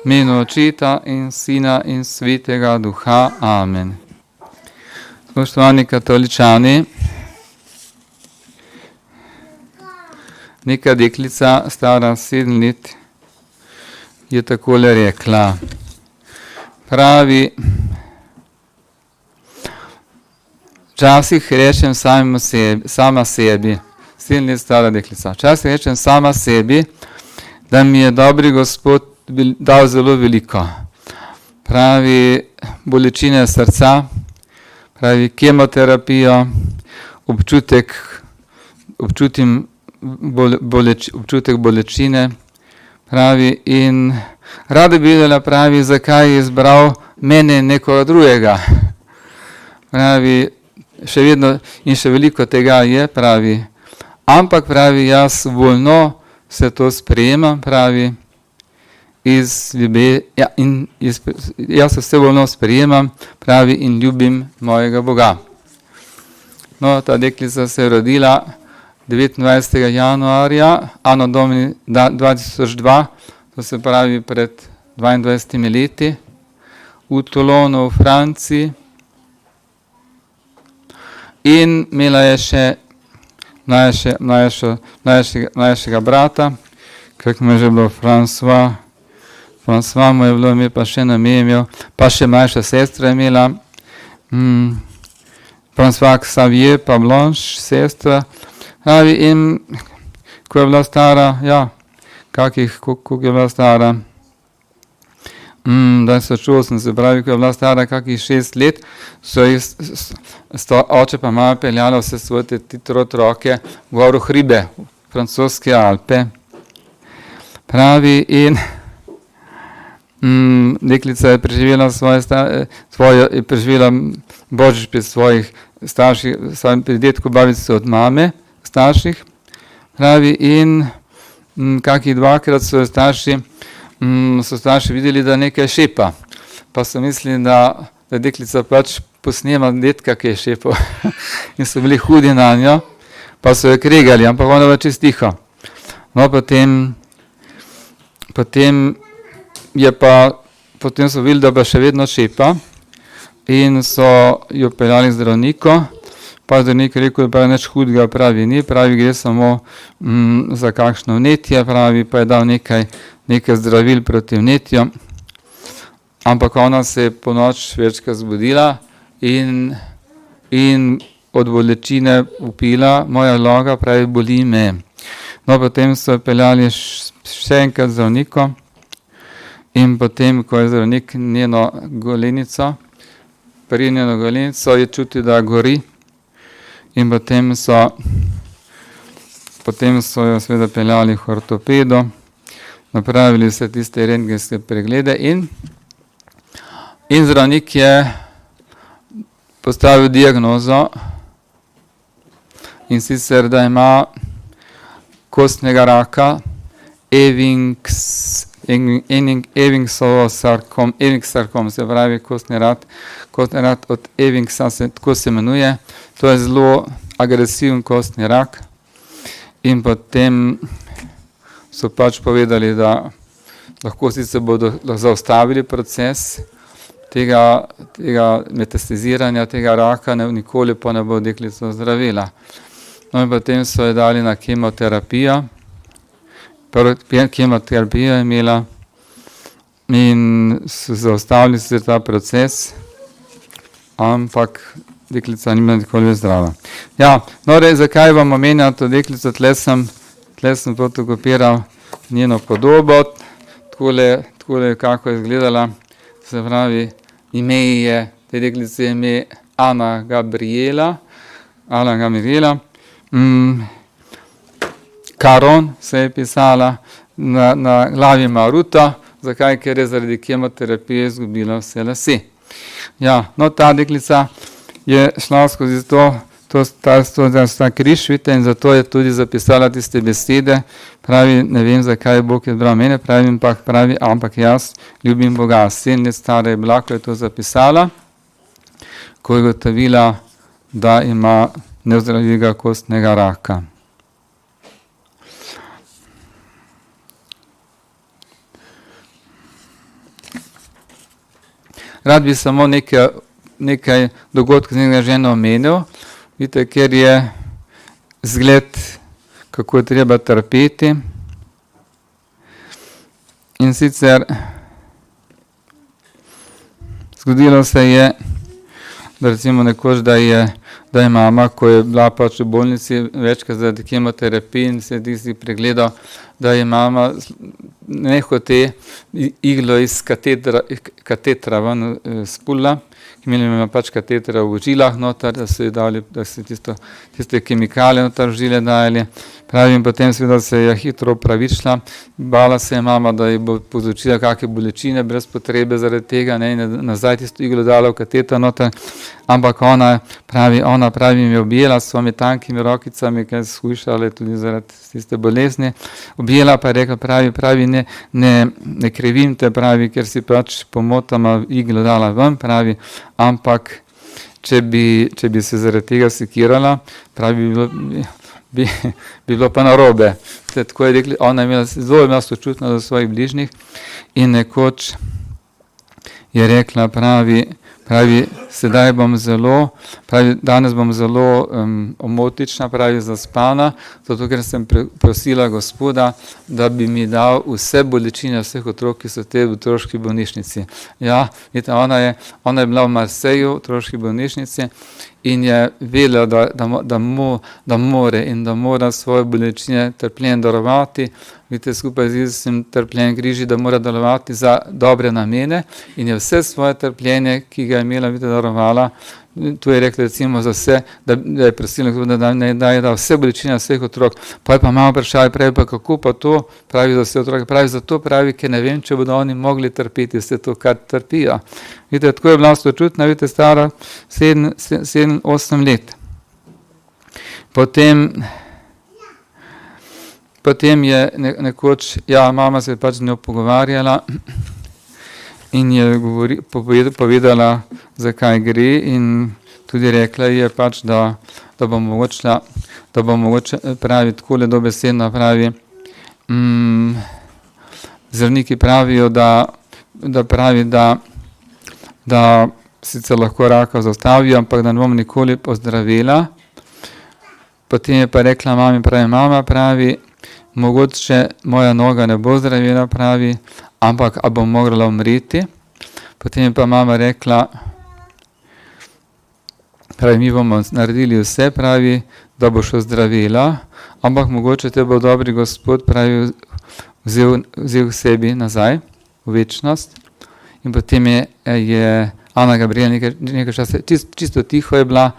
imenu Očeta in Sina in Svetega Duha. Amen. Spoštovani katoličani, neka deklica, stara 7 let, je takole rekla. Pravi, včasih rečem sama sebi, 7 let stara deklica, včasih rečem sama sebi, da mi je dobri Gospod dal zelo veliko. Pravi, bolečine srca, pravi, kemoterapijo, občutek bolečine, pravi, in rada bi vedela, pravi, zakaj je izbral mene nekoga drugega. Pravi, še vedno in še veliko tega je, pravi, ampak pravi, jaz voljno se to sprejemam, pravi, jaz se vse voljno sprejemam, pravi, in ljubim mojega Boga. No, ta deklica se je rodila 29. januarja, anno domini 2002, to se pravi pred 22 leti, v Toulonu v Franciji. In imela je še mlajšega brata, kako mu je že bilo, François mu je bilo ime, pa še namemil, pa še mlajša sestra je imela, François Xavier, pa Blanche, sestra. In ko je bila stara, koliko je bila stara, da se čuval, se pravi, ko je bila stara kakih 6 let, oče pa mama peljala vse svoje te otroke gor v hribe, francoske Alpe. Pravi, in deklica je preživela je preživela božič pri svojih starših, pri dedku, babici od mame, starših. Pravi, in kakih 2-krat so starši videli, da nekaj šepa. Pa so mislili, da deklica pač posnema dedka, ki je šepal. In so bili hudi na njo, pa so jo kregali, ampak ona je čist tiho. No, potem so videli, da pa še vedno šepa, in so jo peljali zdravniku. Pa zdravnik je rekel, da nič hudega, pravi, ni, pravi, gre samo za kakšno vnetje, pravi, pa je dal nekaj zdravil proti vnetju. Ampak ona se je po noč večkrat zbudila in od bolečine vpila, moja loga, pravi, boli me. No, potem so jo peljali še enkrat zdravniku, in potem, ko je zdravnik njeno golenico, je čutil, da gori. In potem so jo seveda peljali v ortopedo, napravili vse tiste rentgenske preglede in zdravnik je postavil diagnozo, in sicer, da ima kostnega raka, Evingsov sarkom, se pravi kostni rak od Evingsa, tako se imenuje. To je zelo agresiven kostni rak. In potem so pač povedali, da lahko sicer bodo zaustavili proces tega metastaziranja tega raka, nikoli pa ne bo deklica zdravila. No, in potem so jo dali na kemoterapijo. Kemoterapijo je imela in so zaustavili se ta proces, ampak deklica nima nikoli zdrava. No, zakaj vam omenjam to deklico? Tle sem fotokopiral njeno podobo, takole kako je izgledala, se pravi, ime je, te deklice je ime Ana Gabriela, Caron se je pisala, na glavi ima ruto, zakaj? Ker je zaradi kemoterapije izgubila vse lase. No, ta deklica je šla skozi ta križ, vidite, in zato je tudi zapisala tiste besede, pravi, ne vem, zakaj Bog je izbral mene, ampak jaz ljubim Boga. 7 let stara je bila, ko je to zapisala, ko je ugotovila, da ima neozdravljivega kostnega raka. rad bi samo nekaj dogodkov z njega ženo omenil, vidite, ker je zgled, kako je treba trpeti. In sicer zgodilo se je, da recimo nekoč, da je mama, ko je bila pač v bolnici večkrat zaradi kemoterapije in se tisti pregledal, da je mama nehote iglo iz katetra ven spula, imeli pač katetra v žilah noter, da so ji dali, da so tiste kemikalije noter v žile dali. Pravim, potem seveda se je hitro opravičila, bala se je mama, da ji bo povzročila kakšne bolečine brez potrebe zaradi tega, ne, in nazaj tisto iglo dala v kateter noter, ampak ona pravi, mi je objela s svojimi tankimi rokicami, kaj je shujšala tudi zaradi tiste bolezni, objela pa je rekla, pravi, ne krivim te, pravi, ker si pač pomotama iglo dala ven, pravi, ampak če bi se zaradi tega sekirala, pravi, bi bilo pa narobe. Tako je rekli, ona je zelo sočutna do svojih bližnjih in nekoč je rekla, pravi, sedaj danes bom zelo omotična, pravi, zaspana, zato ker sem prosila Gospoda, da bi mi dal vse bolečine vseh otrok, ki so te v otroški bolnišnici. Ja, vidite, ona je bila v Marseju, v otroški bolnišnici, in je vedela, da more in da mora svoje bolečine trpljenje darovati, vidite, skupaj z Jezusom trpljenje križi, da mora darovati za dobre namene in je vse svoje trpljenje, ki ga je imela, vidite, darovala. Tu je rekla recimo za vse, da je prosila, da je dal vse bolečine vseh otrok. Pa je pa malo vprašala, pravi, pa kako pa to, pravi, za vse otroke, pravi, zato pravi, ker ne vem, če bodo oni mogli trpeti vse to, kar trpijo. Vidite, tako je bila sočutna, vidite, stara 7-8 let. Potem je nekoč, mama se je pač z njo pogovarjala in je povedala, zakaj gre, in tudi rekla je pač, da bo mogoče, pravi, takole dobesedno pravi, zdravniki pravijo, da sicer lahko raka zaustavijo, ampak da ne bom nikoli ozdravila. Potem je pa rekla mama pravi, mogoče moja noga ne bo zdravila, pravi, ampak a bom morala umreti. Potem je pa mama rekla, pravi, mi bomo naredili vse, pravi, da boš ozdravila, ampak mogoče te bo dobri Gospod, pravi, vzel sebi nazaj v večnost. In potem je Ana Gabriela nekaj časa, čisto tiho je bila,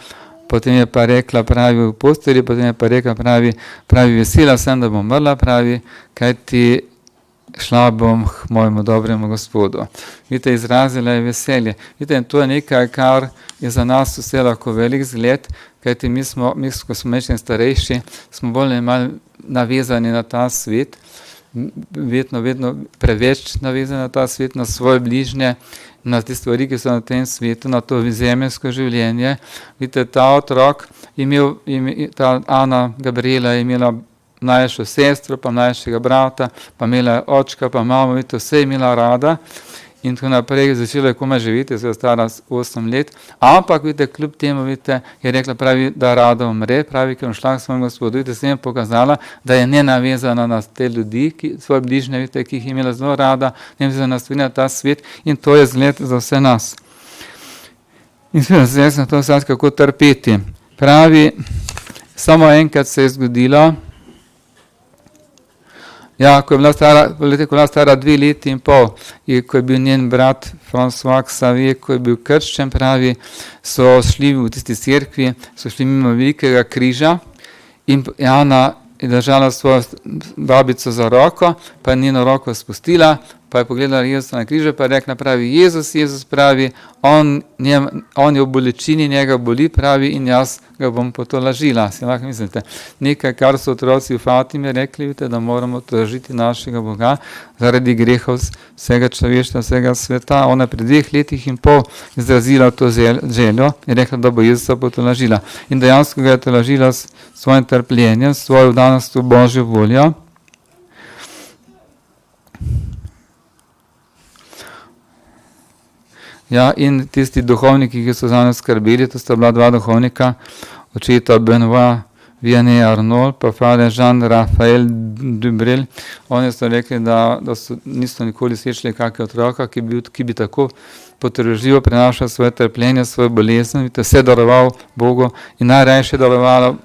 potem je pa rekla, pravi, v postelji, potem je pa rekla, pravi, vesela sem, da bom umrla, pravi, kajti šla bom k mojemu dobremu Gospodu. Vidite, izrazila je veselje. Vidite, to je nekaj, kar je za nas vse lahko velik zgled, kajti mi, ko smo mečni starejši, smo bolj navezani na ta svet, vedno preveč navezani na ta svet, na svoje bližnje, na te stvari, ki so na tem svetu, na to zemeljsko življenje. Vidite, ta otrok, ta Ana Gabriela je imela mlajšo sestro, pa mlajšega brata, pa imela očka, pa mamo, vidite, vse je imela rada in tako naprej, začela je komaj živeti, se je stara 8 let, ampak vidite, kljub temu, vidite, je rekla, pravi, da rada umre, pravi, ker je šla k svojemu Gospodu, vidite, se je pokazala, da je nenavezana na te ljudi, svoje bližnje, vidite, ki jih je imela zelo rada, nevezana na ta svet, in to je zgled za vse nas. In seveda, zdaj sem to vsaj kako trpeti. Pravi, samo enkrat se je zgodilo, ko je bila stara 2 leti in pol, ko je bil njen brat François Xavier, ko je bil krščen, pravi, so šli v tisti cerkvi, so šli mimo velikega križa in Ana je držala svojo babico za roko, pa je njeno roko spustila, pa je pogledala Jezusa na križu, pa je rekla, pravi, Jezus pravi, on je v bolečini, njega boli, pravi, in jaz ga bom potolažila. Si lahko mislite, nekaj, kar so otroci v Fatimi rekli, vidite, da moramo tolažiti našega Boga zaradi grehov vsega človeštva, vsega sveta. Ona pri 2 letih in pol izrazila to željo in rekla, da bo Jezusa potolažila. In dejansko ga je tolažila s svojim trpljenjem, s svojo vdanostjo v Božjo voljo. Ja, in tisti duhovniki, ki so za nas skrbeli, to sta bila dva duhovnika, očeta Benoit Vianney Arnold, pa Father Jean-Raphael Dubrel. Oni so rekli, da niso nikoli slišali kakega otroka, ki bi tako potrpežljivo prenašal svoje trpljenje, svojo bolezen, vse daroval Bogu in najrajše daroval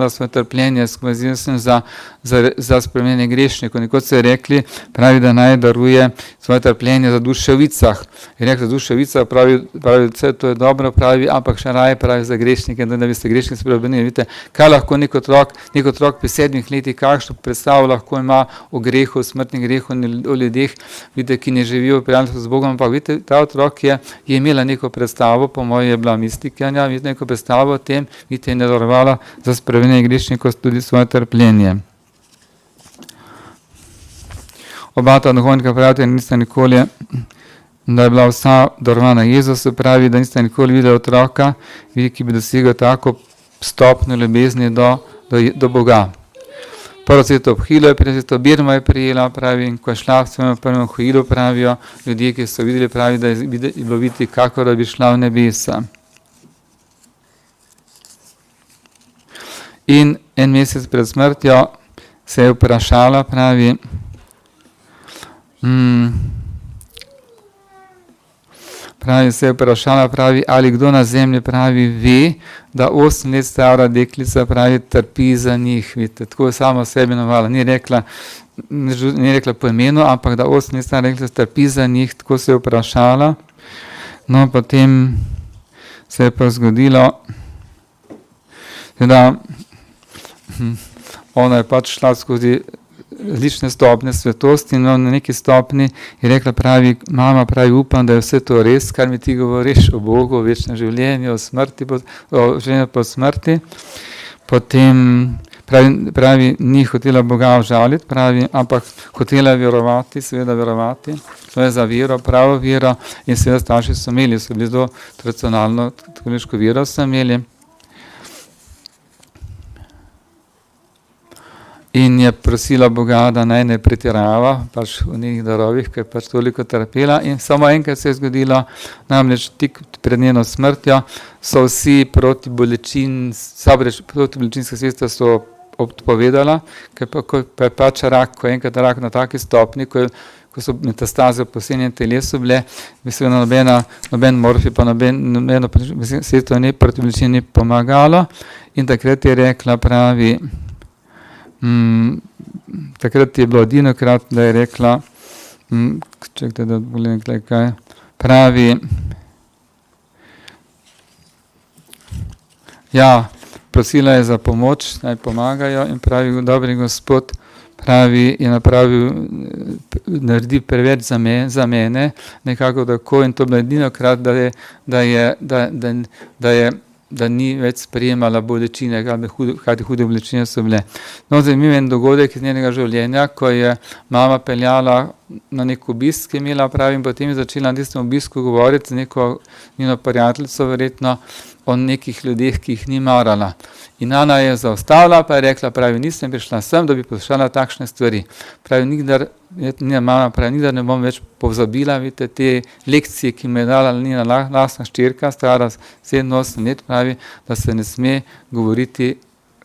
svoje trpljenje skozi za spremenjenje grešnikov. Nekoč so rekli, pravi, da naj daruje svoje trpljenje za duše v vicah. Je rekel, za duše v vicah, pravi, vse to je dobro, pravi, ampak še raje pravi za grešnike, da bi se grešniki spremenili. Vidite, kaj lahko nek otrok pri 7 letih, kakšno predstavo lahko ima o grehu, o smrtnih grehu, o ljudeh, vidite, ki ne živijo v prijateljstvu z Bogom, ampak vidite, ta otrok je imela neko predstavo, po mojem je bila mistikanja, vidite, neko predstavo o tem, vidite, je darovala za spremenjenje grešnikov tudi svoje trpljenje. Oba ta duhovnika pravite, nista nikoli, da je bila vsa darovana Jezusu, pravi, da nista nikoli videli otroka, ki bi dosegel tako stopnjo ljubezni do Boga. Prvo sveto obhilo je prijela, sveto birmo je prijela, pravi, in ko je šla v svojem prvem obhilu, pravijo ljudje, ki so videli, pravi, da je bilo videti, kako da bi šla v nebesa. In en mesec pred smrtjo se je vprašala, pravi, ali kdo na zemlji, pravi, ve, da 8 let stara deklica, pravi, trpi za njih. Vidite, tako je sama sebi imenovala. Ni rekla po imenu, ampak da 8 let stara deklica trpi za njih, tako se je vprašala. No, potem se je pa zgodilo, da ona je pač šla skozi različne stopnje svetosti in na neki stopni je rekla, pravi, mama, pravi, upam, da je vse to res, kar mi ti govoriš o Bogu, o večnem življenju, o smrti, o življenju po smrti. Potem pravi, ni hotela Boga užaliti, pravi, ampak hotela verovati, seveda verovati, to je za vero, pravo vero in seveda starši so imeli, so bili zelo tradicionalno, katoliško vero so imeli. In je prosila Boga, da naj ne pretirava pač v njih darovih, ker je pač toliko trpela. In samo enkrat se je zgodilo, namreč tik pred njeno smrtjo so vsi protibolečinska sredstva so odpovedala, ker pa je pač rak, ko je enkrat rak na taki stopni, ko so metastaze v poslednjem telesu bile, mislim, da noben morfij, pa nobeno sredstvo protibolečin ni pomagalo. In takrat je rekla, pravi, takrat je bilo edinokrat, da je rekla, čekajte, da bolim kaj, pravi, ja, prosila je za pomoč, naj pomagajo in pravi, dobri Gospod, pravi, je napravil, naredi preveč za mene, nekako tako, in to je bilo edinokrat, da ni več sprejemala bolečine, kajti hude bolečine so bile. No, zanimiven dogodek iz njenega življenja, ko je mama peljala na nek obisk, ki je imela, pravi, in potem je začela na tistem obisku govoriti z neko njeno prijateljico, verjetno o nekih ljudeh, ki jih ni marala. In Ana je zaustavila, pa je rekla, pravi, nisem prišla sem, da bi poslušala takšne stvari. Pravi, nikdar ne bom več pozabila, vidite, te lekcije, ki me je dala njena lastna hčerka, stara 87 let, pravi, da se ne sme govoriti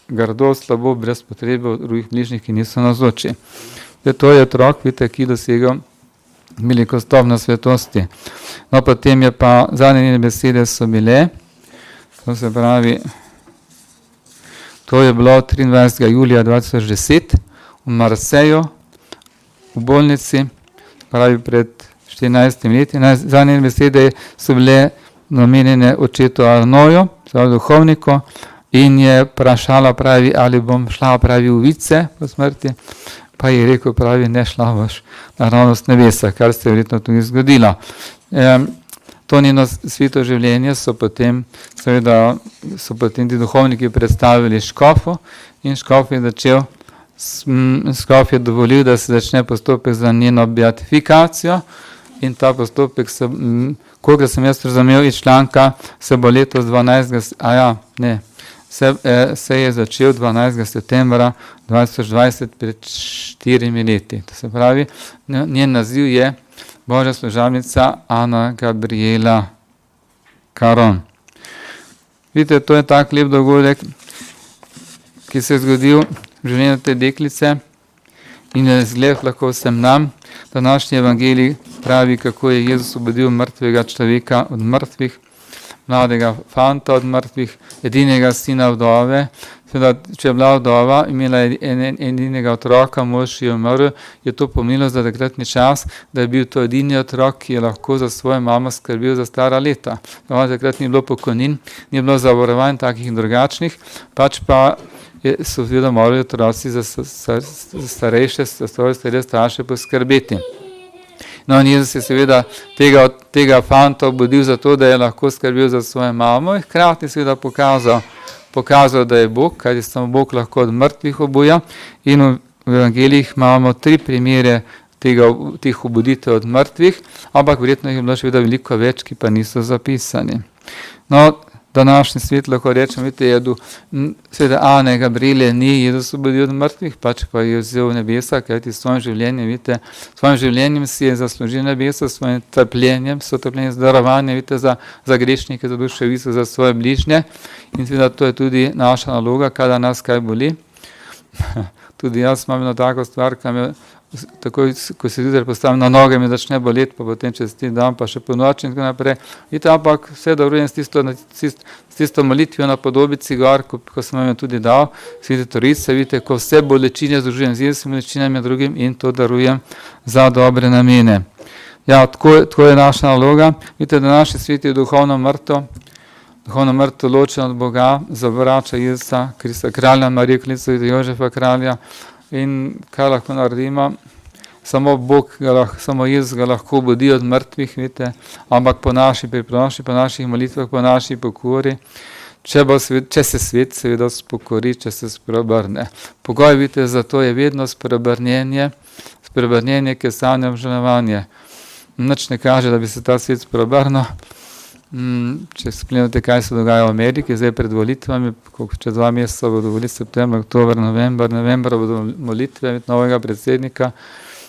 grdo, slabo, brez potrebe o drugih bližnjih, ki niso navzoči. To je otrok, vidite, ki dosegel veliko stopnjo svetosti. No, potem je pa zadnje njene besede so bile, to se pravi, to je bilo 23. julija 2010 v Marseju, v bolnici, pravi pred 14 leti. Zadnje njene besede so bile namenjene očetu Arnoju, duhovniku, in je vprašala, pravi, ali bom šla, pravi, v vice po smrti, pa je rekel, pravi, ne šla boš naravnost nebesa, kar se je verjetno tudi zgodilo. To njeno sveto življenje so potem ti duhovniki predstavili škofu in škof je dovolil, da se začne postopek za njeno beatifikacijo in ta postopek kolikor sem jaz razumel iz članka, se bo letos se je začel 12. septembra 2020 pred 4 leti. To se pravi, njen naziv je Božja služabnica Ana Gabriela Caron. Vidite, to je tak lep dogodek, ki se je zgodil v življenju te deklice in je zgled lahko vsem nam. Današnji evangelij pravi, kako je Jezus osvobodil mrtvega človeka od mrtvih, mladega fanta od mrtvih, edinega sina vdove. Seveda, če je bila vdova, imela edinega otroka, mož je umrl, je to pomenilo za takratni čas, da je bil to edini otrok, ki je lahko za svojo mamo skrbel za stara leta. Takrat ni bilo pokojnin, ni bilo zavarovanj takih in drugačnih, pač pa so seveda morali otroci za starejše, starše poskrbeti. No, in Jezus je seveda tega fanta obudil za to, da je lahko skrbel za svojo mamo in hkrati seveda pokazal, da je Bog, kajti samo Bog lahko od mrtvih obuja. In v evangelijih imamo 3 primere teh obuditev od mrtvih, ampak verjetno jih je bilo še vedno veliko več, ki pa niso zapisani. No, današnji svet lahko rečem, vidite, seveda Ane Gabriele ni Jezus obudil od mrtvih, pač pa je vzel v nebesa, kajti s svojim življenjem, vidite, s svojim življenjem si je zaslužil nebesa, s svojim trpljenjem, sotrpljenjem, zdarovanjem, vidite, za grešnike, za duševice, za svoje bližnje. In seveda to je tudi naša naloga, kada nas kaj boli. Tudi jaz imam eno tako stvar, ki me takoj, ko se zjutraj postavim na noge, mi začne boleti, pa potem čez 3 dan, pa še po noči in tako naprej. Vidite, ampak vse darujem s tisto molitvijo na podobici gor, ko sem vam jo tudi dal, Svete Trojice, vidite, ko vse bolečine združujem z Jezusovimi bolečinami drugim in to darujem za dobre namene. Ja, tako je naša naloga. Vidite, da naši svet je duhovno mrtvo ločen od Boga, zavrača Jezusa, Krista kralja, Marijo Kraljico, Jožefa kralja. In kaj lahko naredimo? Samo Jezus ga lahko obudi od mrtvih, vidite, ampak po naši priprošnji, po naših molitvah, po naši pokori, če se svet seveda spokori, če se spreobrne. Pogoj, vidite, za to je vedno spreobrnjenje, ki je sanje obžalovanje. Nič ne kaže, da bi se ta svet spreobrnil. Če spomnite, kaj se dogaja v Ameriki, zdaj pred volitvami, čez 2 meseca bodo volitve, september, oktober, november bodo molitve novega predsednika.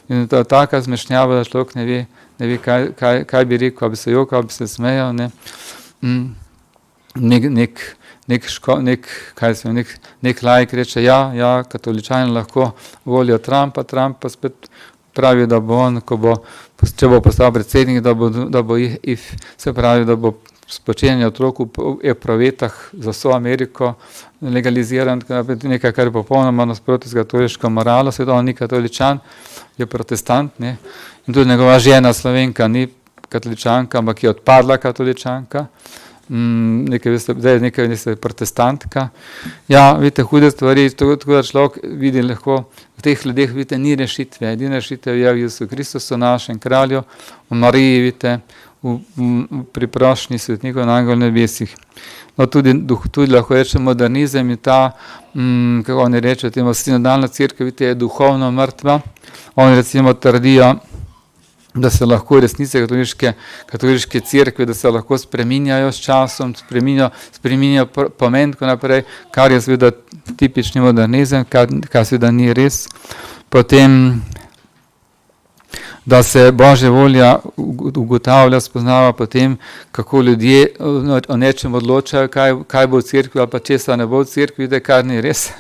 In to je taka zmešnjava, da človek ne ve kaj bi rekel, ali bi se jokal, ali bi se smejal. Nek laik reče, ja, katoličani lahko volijo Trumpa, Trump pa spet pravi, da bo on, če bo postal predsednik, da bo se pravi, da bo spočenje otrok v provetah za vso Ameriko legaliziran, nekaj, kar je popolnoma nasprotno z katoliško moralo, seveda on ni katoličan, je protestant, ne? In tudi njegova žena Slovenka ni katoličanka, ampak je odpadla katoličanka, zdaj je nekaj protestantka. Ja, vidite, hude stvari, tako da človek vidi lahko, v teh ljudeh, vidite, ni rešitve. Edina rešitev je v Jezusu Kristusu, našem kralju, v Mariji, vidite, pri prošnji svetnikov na angel nebesih. No, tudi lahko rečem modernizem in ta, kako oni rečejo, temo sinodalna cerkev, vidite, je duhovno mrtva. Oni recimo trdijo, da se lahko resnice katoliške cerkve, da se lahko spreminjajo s časom, spreminjajo pomen, tako naprej, kar je seveda tipični modernizem, kar seveda ni res. Potem, da se Božja volja ugotavlja, spoznava potem, kako ljudje o nečem odločajo, kaj bo v cerkvi ali pa česa ne bo v cerkvi, kar ni res.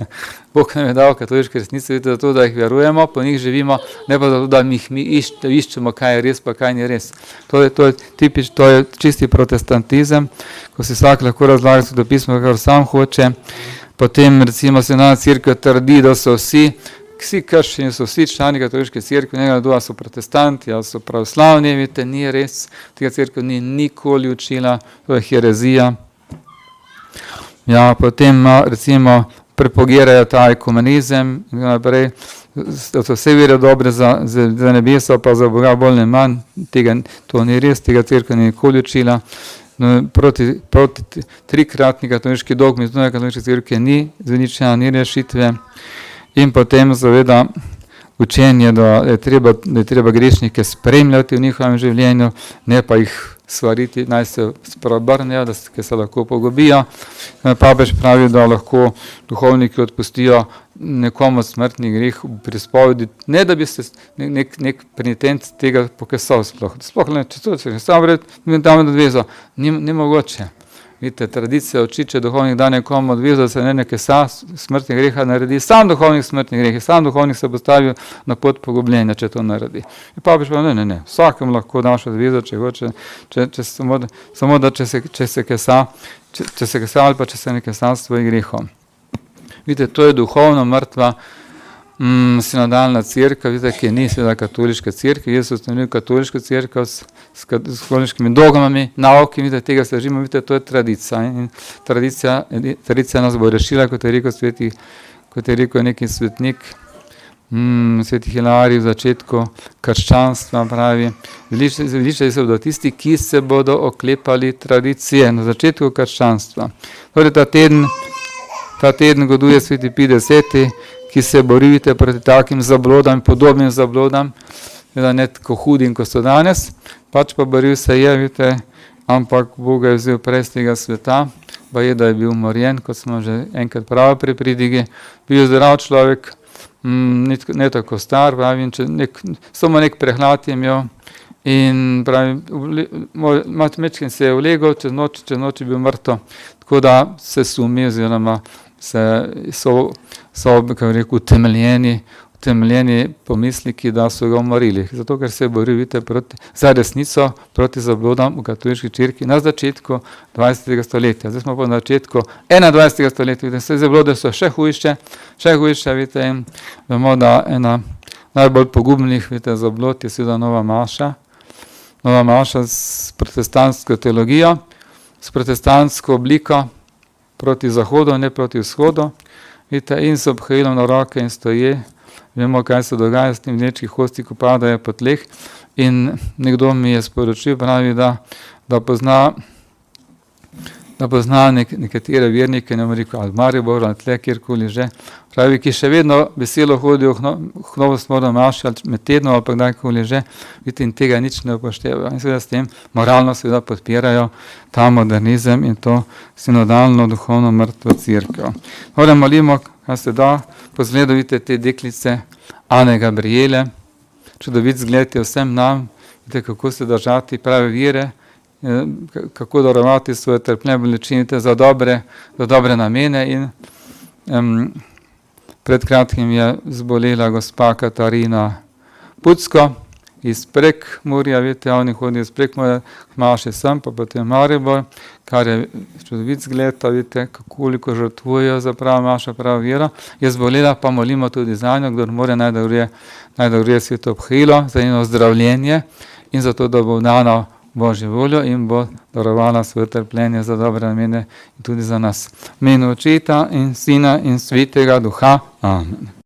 Bog nam je dal katoliške resnice, zato da jih verujemo, po njih živimo, ne pa zato, da mi iščemo, kaj je res, pa kaj ni res. To je čisti protestantizem, ko si vsak lahko razlaga svetopismo, kar sam hoče. Potem recimo sinodalna cerkev trdi, da so vsi krščani, so vsi člani katoliške cerkve, ne glede, ali so protestanti, ali so pravoslavni, vidite, ni res, tega cerkev ni nikoli učila, to je herezija. Ja, potem recimo propagirajo ta ekumenizem in naprej, da so vse vere dobre za nebeso, pa za Boga bolj ne manj, to ni res, tega cerkev ni nikoli učila. Proti 3-kratni katoliški dogmi, znotraj katoliške cerkve ni zveničena, ni rešitve. In potem zaveda učenje, da je treba grešnike spremljati v njihovem življenju, ne pa jih svariti, naj se spreobrnejo, da se lahko pogobijo. Papež pravi, da lahko duhovniki odpustijo nekomu smrtni greh pri spovedi, ne da bi se nek penitent tega pokesal sploh. Sploh ne, če se sam vred, mi tam odvezo, ni mogoče. Vidite, tradicija uči, če duhovnik da nekomu odvezo, da se ne kesa smrtnih greha naredi, sam duhovnik smrtnih greh, sam duhovnik se postavi na pot pogubljenja, če to naredi. In papež pa ne, vsakem lahko daš odvezo, če hoče, samo da če se kesa ali pa če se ne kesa s svojim grehom. Vidite, to je duhovno mrtva sinodalna cerkev, vidite, ki ni seveda katoliška cerkev. Jaz ustanovil katoliško cerkev s katoliškimi dogmami, nauki, vidite, tega se držimo, vidite, to je tradicija. In tradicija nas bo rešila, kot je rekel neki svetnik, sveti Hilarij v začetku krščanstva, pravi, veličali se bodo tisti, ki se bodo oklepali tradicije na začetku krščanstva. Torej, ta teden goduje sveti Pij X, ki se borite proti takim zablodam, podobnim zablodam, ne tako hudim, kot so danes, pač pa boril se je, vidite, ampak Bog je vzel prej z tega sveta, pa je, da je bil umorjen, kot smo že enkrat pravi pri pridigi, bil zdrav človek, ne tako star, pravi, samo nek prehlad je imel in pravi, mečkin se je vlegel, čez noč je bil mrtev, tako da se sumi oziroma so kako rekel, utemeljeni pomisliki, da so ga umorili. Zato, ker se je boril, vidite, za resnico, proti zablodam v katoliški cerkvi na začetku 20. stoletja. Zdaj smo pa na začetku 21. stoletja. Vidite, vse zablode so še hujše, vidite, in vemo, da ena najbolj pogubnih, vidite, zablod je seveda Nova maša. Nova maša s protestantsko teologijo, s protestantsko obliko, proti zahodu, ne proti vzhodu, vidite, in s obhajilom na roke in stoje. Vemo, kaj se dogaja s tem vnečki hosti, ko padajo po tleh. In nekdo mi je sporočil, pravi, da pozna nekatere vernike, ne bom rekel, ali Maribor, ali tle, kjerkoli že, pravi, ki še vedno veselo hodijo v Novostvorno mašo, ali med tednom, ali pa kdajkoli že, vidite, in tega nič ne upoštevajo. In seveda s tem moralno seveda podpirajo ta modernizem in to sinodalno duhovno mrtvo cerkev. Torej molimo, kaj se da, po zgledu vidite te deklice Ane Gabriele, čudovit zgled je vsem nam, vidite, kako se držati prave vire, kako darovati svoje trpljenje bolečine za dobre namene. In pred kratkim je zbolela gospa Katarina Pucko iz Prekmurja, vidite, oni hodijo iz Prekmurja, maše sem, pa potem Maribor, kar je čudovit zgled, vidite, koliko žrtvujejo za pravo mašo, pravo vero. Je zbolela, pa molimo tudi za njo, kdor more naj da gre sveto obhajilo za njeno zdravljenje in zato, da bo dana Božjo voljo in bo darovala svoje trpljenje za dobre namene in tudi za nas. V imenu Očeta in Sina in Svetega Duha. Amen.